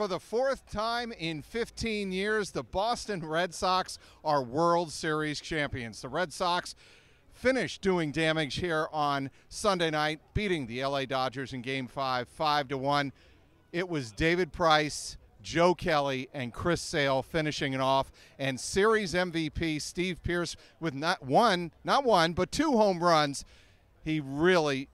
For the fourth time in 15 years, the Boston Red Sox are World Series champions. The Red Sox finished doing damage here on Sunday night, beating the LA Dodgers in Game 5, 5-1. It was David Price, Joe Kelly, and Chris Sale finishing it off, and Series MVP Steve Pearce with not one, but 2 home runs. He really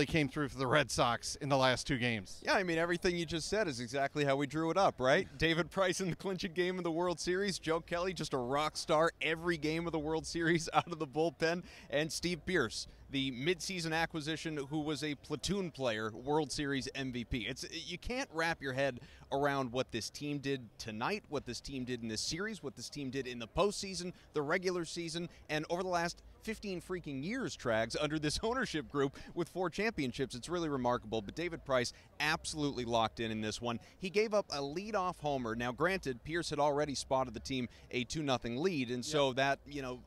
came through for the Red Sox in the last 2 games. Yeah, I mean, everything you just said is exactly how we drew it up, right? David Price in the clinching game of the World Series, Joe Kelly just a rock star every game of the World Series out of the bullpen, and Steve Pearce, the midseason acquisition who was a platoon player, World Series MVP. You can't wrap your head around what this team did tonight, what this team did in this series, what this team did in the postseason, the regular season, and over the last 15 freaking years, Trags, under this ownership group with 4 championships. It's really remarkable, but David Price absolutely locked in this one. He gave up a leadoff homer. Now, granted, Pearce had already spotted the team a 2-0 lead, and so that,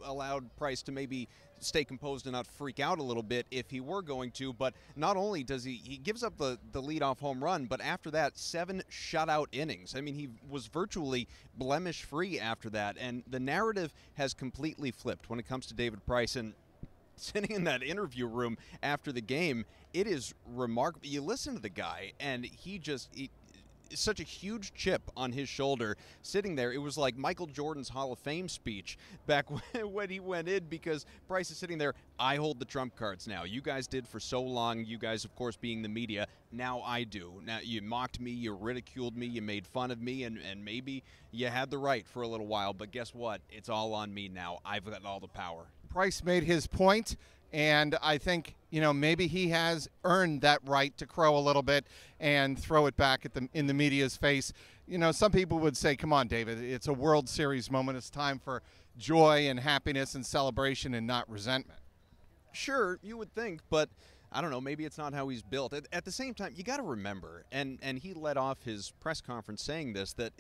allowed Price to maybe stay composed and not freak out a little bit if he were going to. But not only does he gives up the leadoff home run, but after that, 7 shutout innings. I mean, he was virtually blemish-free after that, and the narrative has completely flipped when it comes to David Price. And sitting in that interview room after the game, it is remarkable. You listen to the guy, and he such a huge chip on his shoulder sitting there. It was like Michael Jordan's Hall of Fame speech back when he went in, because Price is sitting there. I hold the trump cards now. You guys did for so long. You guys, of course, being the media. Now I do. Now you mocked me, you ridiculed me, you made fun of me, and maybe you had the right for a little while, but guess what? It's all on me now. I've got all the power. Price made his point, and I think, maybe he has earned that right to crow a little bit and throw it back in the media's face. Some people would say, come on, David, it's a World Series moment. It's time for joy and happiness and celebration and not resentment. Sure, you would think, but I don't know, maybe it's not how he's built. At the same time, you got to remember, and he led off his press conference saying this, that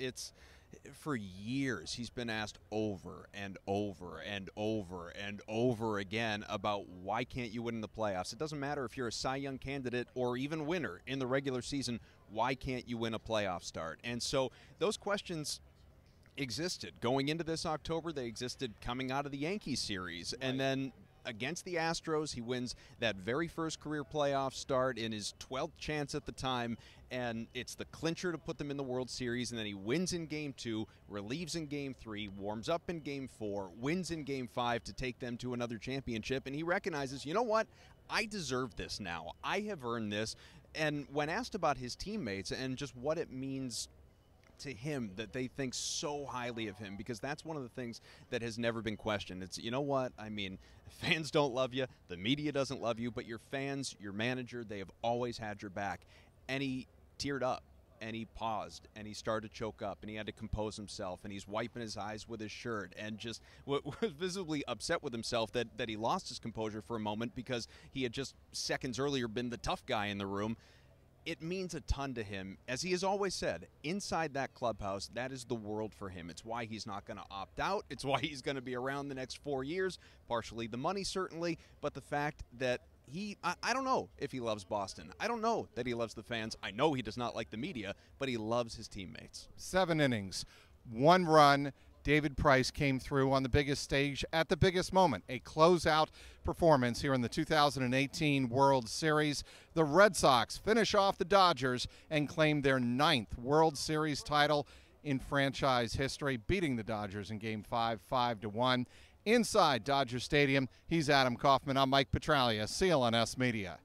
for years he's been asked over and over and over and over again about why can't you win in the playoffs. It doesn't matter if you're a Cy Young candidate or even winner in the regular season, why can't you win a playoff start? And so those questions existed going into this October. They existed coming out of the Yankees series. Right. And then against the Astros, he wins that very first career playoff start in his 12th chance at the time, and it's the clincher to put them in the World Series, and then he wins in Game 2, relieves in Game 3, warms up in Game 4, wins in Game 5 to take them to another championship, and he recognizes, you know what, I deserve this now. I have earned this. And when asked about his teammates and just what it means to him that they think so highly of him, because that's one of the things that has never been questioned. It's, you know what, I mean, fans don't love you, the media doesn't love you, but your fans, your manager, they have always had your back. And he teared up, and he paused, and he started to choke up, and he had to compose himself, and he's wiping his eyes with his shirt, and just was visibly upset with himself that he lost his composure for a moment, because he had just seconds earlier been the tough guy in the room. It means a ton to him. As he has always said, inside that clubhouse, that is the world for him. It's why he's not going to opt out. It's why he's going to be around the next 4 years, partially the money certainly, but the fact that I don't know if he loves Boston. I don't know that he loves the fans. I know he does not like the media, but he loves his teammates. 7 innings, 1 run. David Price came through on the biggest stage at the biggest moment, a closeout performance here in the 2018 World Series. The Red Sox finish off the Dodgers and claim their 9th World Series title in franchise history, beating the Dodgers in Game 5, 5-1. Inside Dodger Stadium, he's Adam Kaufman. I'm Mike Petralia, CLNS Media.